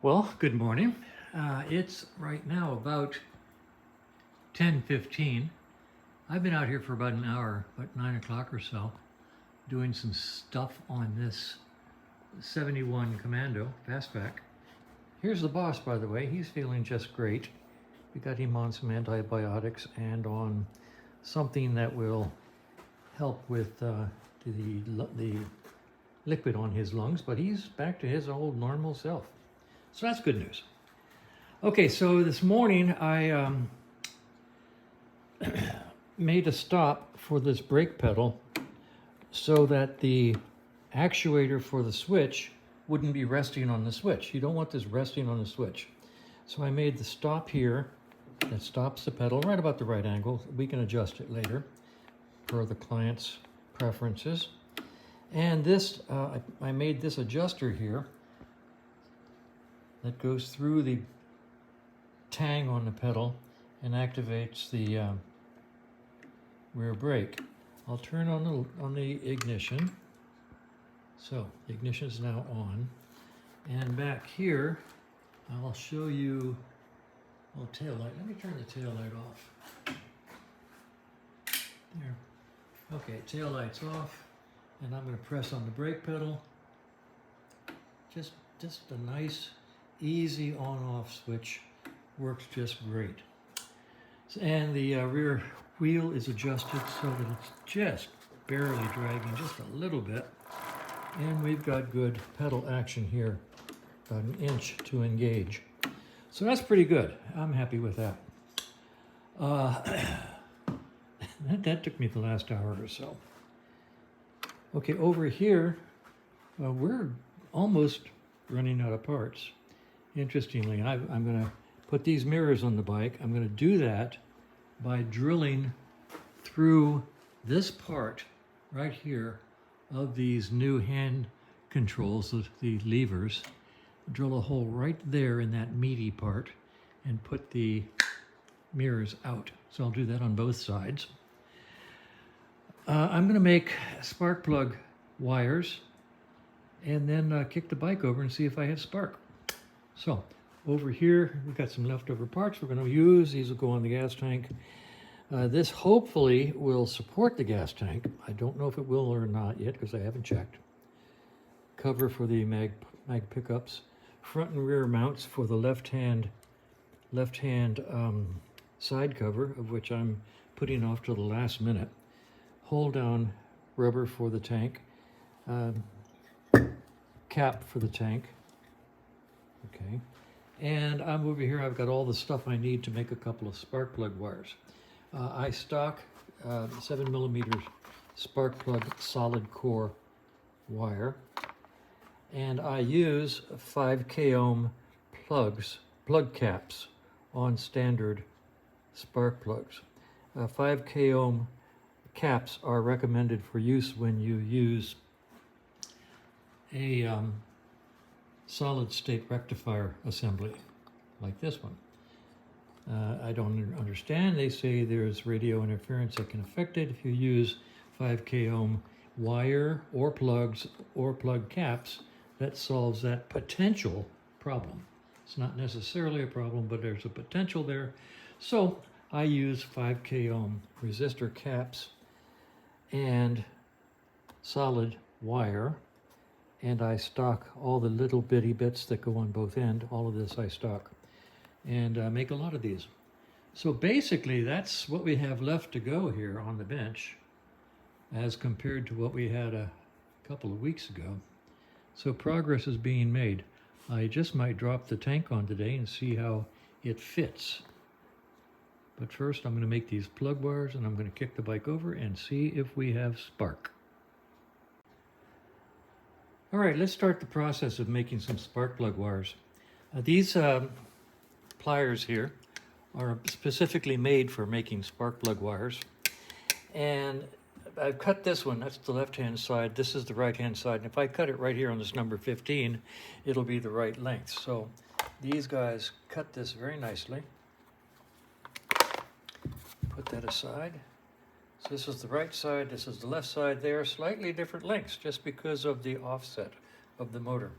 Well, good morning. It's right now about 10:15. I've been out here for about an hour, about 9 o'clock or so, doing some stuff on this 71 Commando Fastback. Here's the boss, by the way. He's feeling just great. We got him on some antibiotics and on something that will help with the liquid on his lungs, but he's back to his old normal self. So that's good news. Okay, so this morning I made a stop for this brake pedal so that the actuator for the switch wouldn't be resting on the switch. You don't want this resting on the switch. So I made the stop here that stops the pedal right about the right angle. We can adjust it later per the client's preferences. And this, I made this adjuster here that goes through the tang on the pedal and activates the rear brake. I'll turn on the ignition. So the ignition is now on. And back here, I'll show you, tail light. Let me turn the tail light off. There. Okay, tail light's off. And I'm going to press on the brake pedal. Just a nice, easy on-off switch. Works just great. And the rear wheel is adjusted so that it's just barely dragging just a little bit. And we've got good pedal action here, about an inch to engage. So that's pretty good. I'm happy with that. That took me the last hour or so. Okay, over here, we're almost running out of parts. Interestingly, I'm going to put these mirrors on the bike. I'm going to do that by drilling through this part right here of these new hand controls, the levers. Drill a hole right there in that meaty part and put the mirrors out. So I'll do that on both sides. I'm going to make spark plug wires and then kick the bike over and see if I have spark. So over here, we've got some leftover parts we're going to use. These will go on the gas tank. This hopefully will support the gas tank. I don't know if it will or not yet because I haven't checked. Cover for the mag pickups. Front and rear mounts for the left hand side cover, of which I'm putting off till the last minute. Hold down rubber for the tank. Cap for the tank. Okay. And I'm over here, I've got all the stuff I need to make a couple of spark plug wires. I stock 7mm spark plug solid core wire. And I use 5K ohm plug caps on standard spark plugs. 5K ohm caps are recommended for use when you use a solid state rectifier assembly like this one. I don't understand. They say there's radio interference that can affect it if you use 5K ohm wire or plugs or plug caps. That solves that potential problem. It's not necessarily a problem, but there's a potential there. So I use 5K ohm resistor caps and solid wire, and I stock all the little bitty bits that go on both ends. All of this I stock, and make a lot of these. So basically that's what we have left to go here on the bench as compared to what we had a couple of weeks ago. So progress is being made. I just might drop the tank on today and see how it fits. But first I'm going to make these plug wires and I'm going to kick the bike over and see if we have spark. All right, let's start the process of making some spark plug wires. These pliers here are specifically made for making spark plug wires. And I've cut this one, that's the left-hand side, this is the right-hand side, and if I cut it right here on this number 15, it'll be the right length. So these guys cut this very nicely. Put that aside. So this is the right side, this is the left side. They are slightly different lengths just because of the offset of the motor.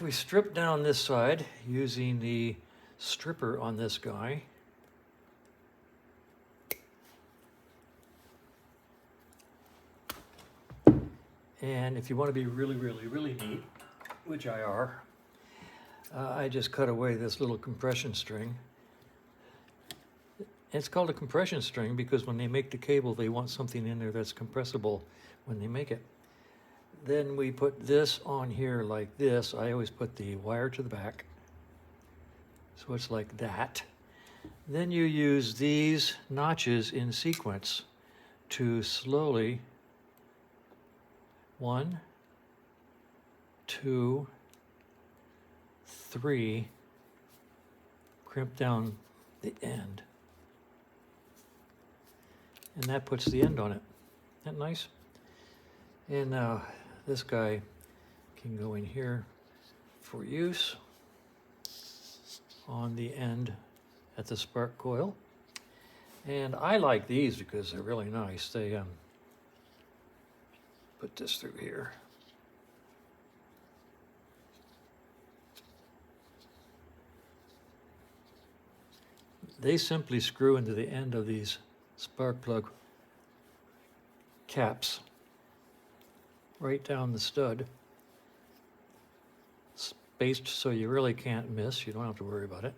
We stripped down this side using the stripper on this guy. And if you want to be really, really, really neat, which I are, I just cut away this little compression string. It's called a compression string because when they make the cable, they want something in there that's compressible when they make it. Then we put this on here like this. I always put the wire to the back, so it's like that. Then you use these notches in sequence to slowly, 1, 2, 3, crimp down the end. And that puts the end on it. Isn't that nice? And now this guy can go in here for use on the end at the spark coil. And I like these because they're really nice. They put this through here. They simply screw into the end of these spark plug caps right down the stud, spaced so you really can't miss. You don't have to worry about it.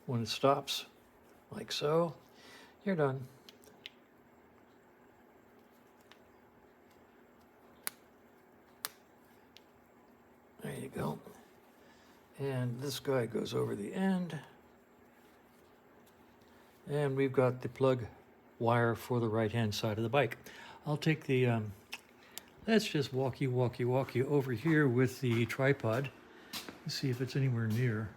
When it stops, like so, you're done. There you go. And this guy goes over the end. And we've got the plug wire for the right-hand side of the bike. I'll take the, let's just walk you over here with the tripod. Let's see if it's anywhere near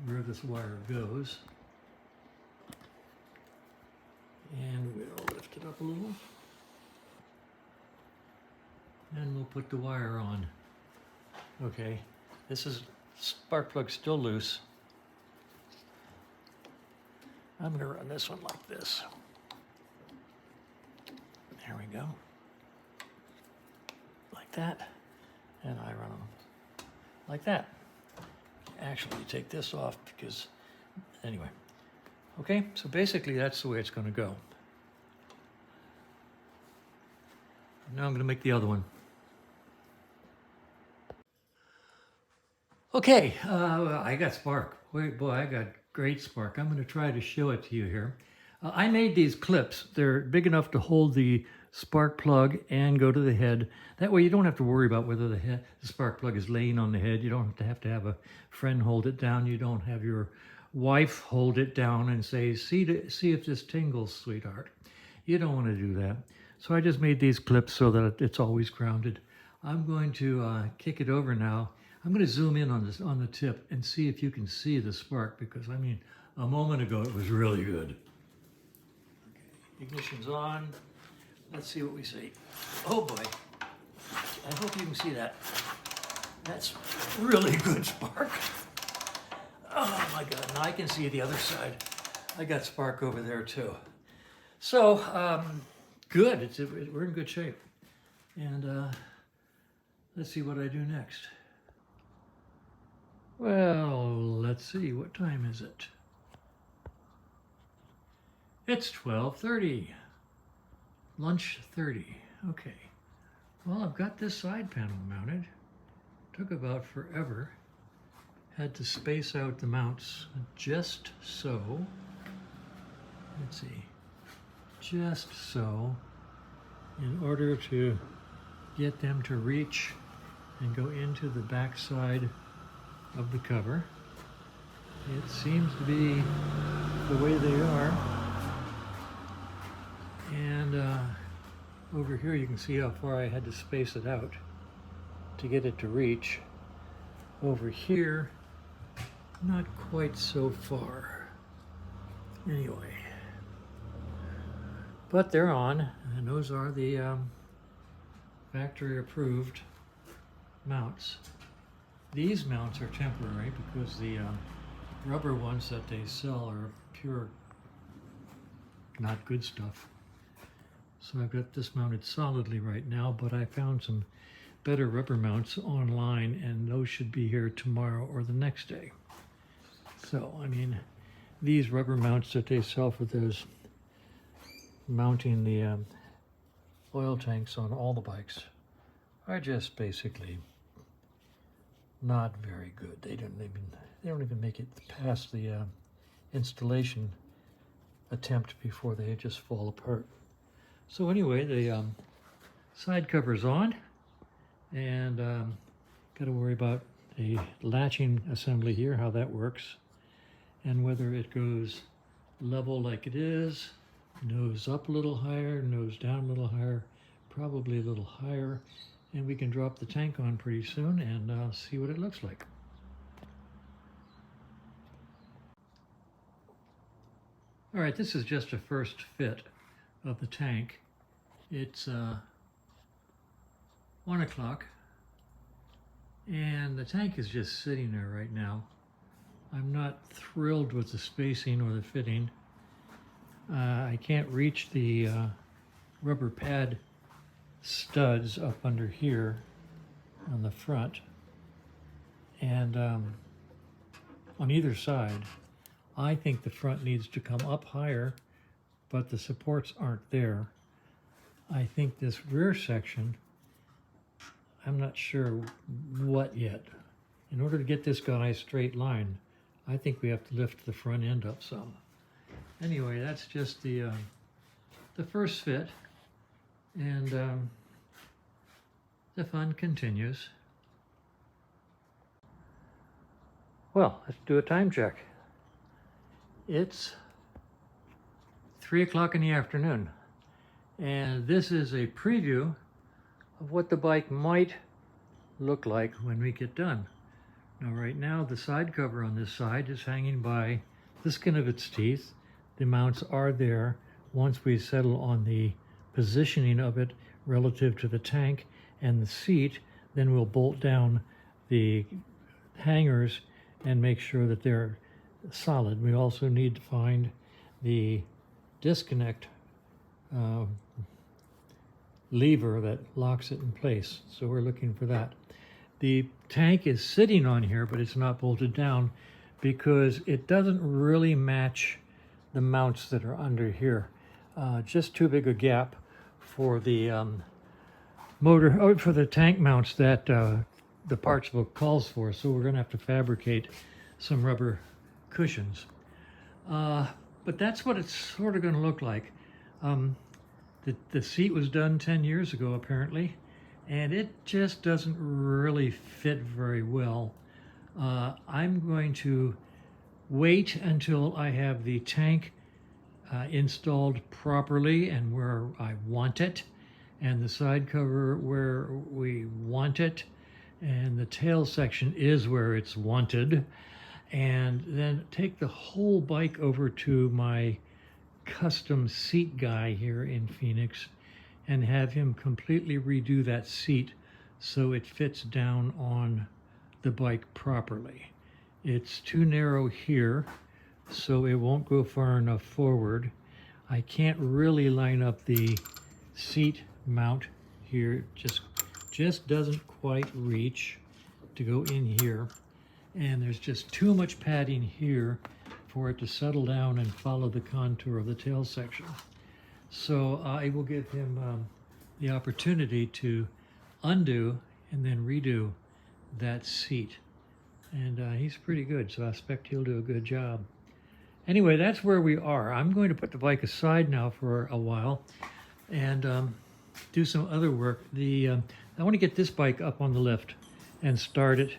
where this wire goes. And we'll lift it up a little. And we'll put the wire on. Okay, this is spark plug still loose. I'm going to run this one like this. There we go. Like that. And I run them like that. Actually, take this off because, anyway. Okay, so basically that's the way it's going to go. Now I'm going to make the other one. Okay, I got spark. Wait, boy, I got great spark. I'm going to try to show it to you here. I made these clips. They're big enough to hold the spark plug and go to the head. That way you don't have to worry about whether the spark plug is laying on the head. You don't have to have a friend hold it down. You don't have your wife hold it down and say, see if this tingles, sweetheart. You don't want to do that. So I just made these clips so that it's always grounded. I'm going to kick it over now. I'm going to zoom in on the tip and see if you can see the spark, because I mean, a moment ago it was really good. Okay, ignition's on. Let's see what we see. Oh boy, I hope you can see that. That's really good spark. Oh my God, now I can see the other side. I got spark over there too. So, good, we're in good shape. And let's see what I do next. Well, let's see, what time is it? It's 12:30, lunch 30, okay. Well, I've got this side panel mounted. Took about forever. Had to space out the mounts just so. Let's see, just so, in order to get them to reach and go into the back side of the cover. It seems to be the way they are. And over here you can see how far I had to space it out to get it to reach. Over here, not quite so far. Anyway, but they're on, and those are the factory approved mounts. These mounts are temporary because the rubber ones that they sell are pure not good stuff. So I've got this mounted solidly right now, but I found some better rubber mounts online, and those should be here tomorrow or the next day. So, I mean, these rubber mounts that they sell for those mounting the oil tanks on all the bikes are just basically not very good. They don't even make it past the installation attempt before they just fall apart. So anyway, the side cover's on, and got to worry about a latching assembly here, how that works, and whether it goes level like it is, nose up a little higher, nose down a little higher, probably a little higher, and we can drop the tank on pretty soon and see what it looks like. All right, this is just a first fit of the tank. It's 1 o'clock, and the tank is just sitting there right now. I'm not thrilled with the spacing or the fitting. I can't reach the rubber pad studs up under here on the front, and on either side. I think the front needs to come up higher, but the supports aren't there. I think this rear section, I'm not sure what yet. In order to get this guy straight line, I think we have to lift the front end up some. Anyway, that's just the first fit, and the fun continues. Well, let's do a time check. It's 3 o'clock in the afternoon, and this is a preview of what the bike might look like when we get done. Now, right now, the side cover on this side is hanging by the skin of its teeth. The mounts are there. Once we settle on the positioning of it relative to the tank and the seat, then we'll bolt down the hangers and make sure that they're solid. We also need to find the disconnect lever that locks it in place. So we're looking for that. The tank is sitting on here, but it's not bolted down because it doesn't really match the mounts that are under here. Just too big a gap for the for the tank mounts that the parts book calls for. So we're going to have to fabricate some rubber cushions. But that's what it's sort of going to look like. The seat was done 10 years ago, apparently, and it just doesn't really fit very well. I'm going to wait until I have the tank installed properly and where I want it, and the side cover where we want it, and the tail section is where it's wanted, and then take the whole bike over to my custom seat guy here in Phoenix and have him completely redo that seat so it fits down on the bike properly. It's too narrow here, so it won't go far enough forward. I can't really line up the seat mount here. Just doesn't quite reach to go in here. And there's just too much padding here for it to settle down and follow the contour of the tail section. So I will give him the opportunity to undo and then redo that seat. And he's pretty good, so I expect he'll do a good job. Anyway, that's where we are. I'm going to put the bike aside now for a while and do some other work. I want to get this bike up on the lift and start it,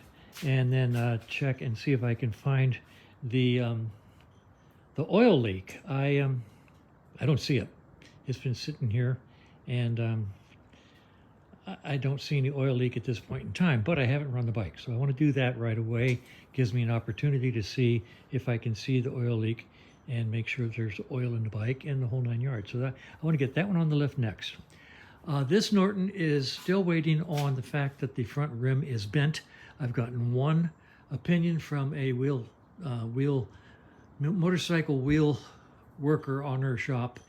and then check and see if I can find the oil leak. I don't see it. It's been sitting here, and I don't see any oil leak at this point in time, but I haven't run the bike, so I want to do that right away. Gives me an opportunity to see if I can see the oil leak and make sure there's oil in the bike and the whole 9 yards. So I want to get that one on the lift next. This Norton is still waiting on the fact that the front rim is bent. I've gotten one opinion from a motorcycle wheel worker on her shop,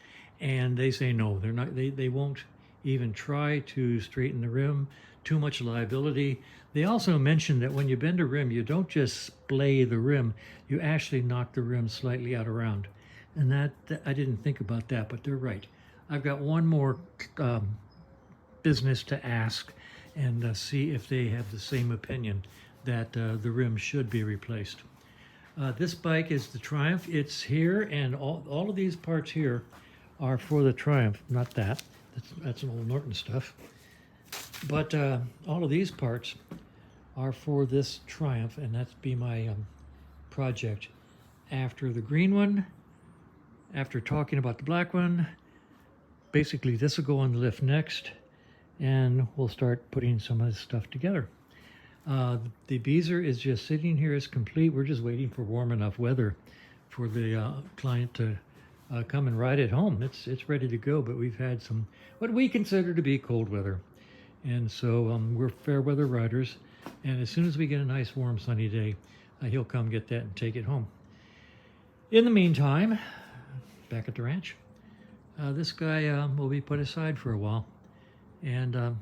and they say no, they're not. They won't even try to straighten the rim. Too much liability. They also mentioned that when you bend a rim, you don't just splay the rim, you actually knock the rim slightly out around. And that I didn't think about that, but they're right. I've got one more business to ask and see if they have the same opinion that the rim should be replaced. This bike is the Triumph. It's here, and all of these parts here are for the Triumph, not that. That's some old Norton stuff. But all of these parts are for this Triumph, and that's be my project. After the green one, after talking about the black one, basically this will go on the lift next, and we'll start putting some of this stuff together. The Beezer is just sitting here as complete. We're just waiting for warm enough weather for the client to come and ride it home. It's ready to go, but we've had some what we consider to be cold weather. And so we're fair weather riders, and as soon as we get a nice warm sunny day, he'll come get that and take it home. In the meantime, back at the ranch, this guy will be put aside for a while and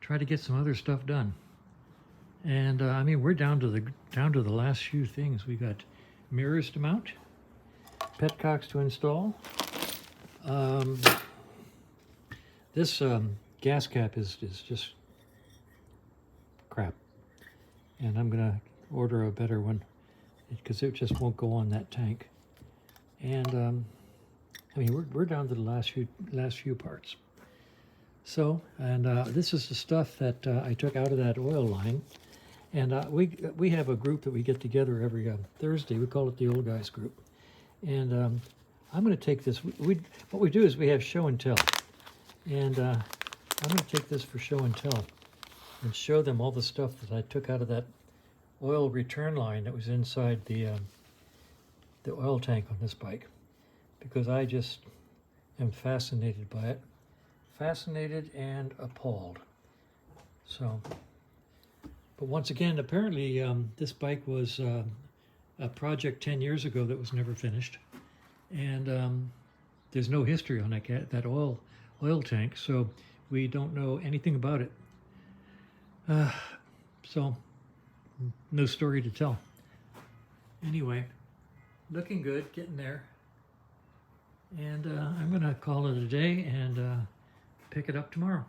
try to get some other stuff done. And I mean, we're down to the last few things. We got mirrors to mount, petcocks to install. This gas cap is just crap, and I'm gonna order a better one because it just won't go on that tank. And I mean, we're down to the last few parts. So, and this is the stuff that I took out of that oil line. And we have a group that we get together every Thursday. We call it the Old Guys Group. And I'm going to take this. What we do is we have show and tell. And I'm going to take this for show and tell and show them all the stuff that I took out of that oil return line that was inside the oil tank on this bike, because I just am fascinated by it. Fascinated and appalled. So, but once again, apparently this bike was a project 10 years ago that was never finished, and there's no history on that oil tank, so we don't know anything about it. So, no story to tell. Anyway, looking good, getting there, and I'm gonna call it a day and pick it up tomorrow.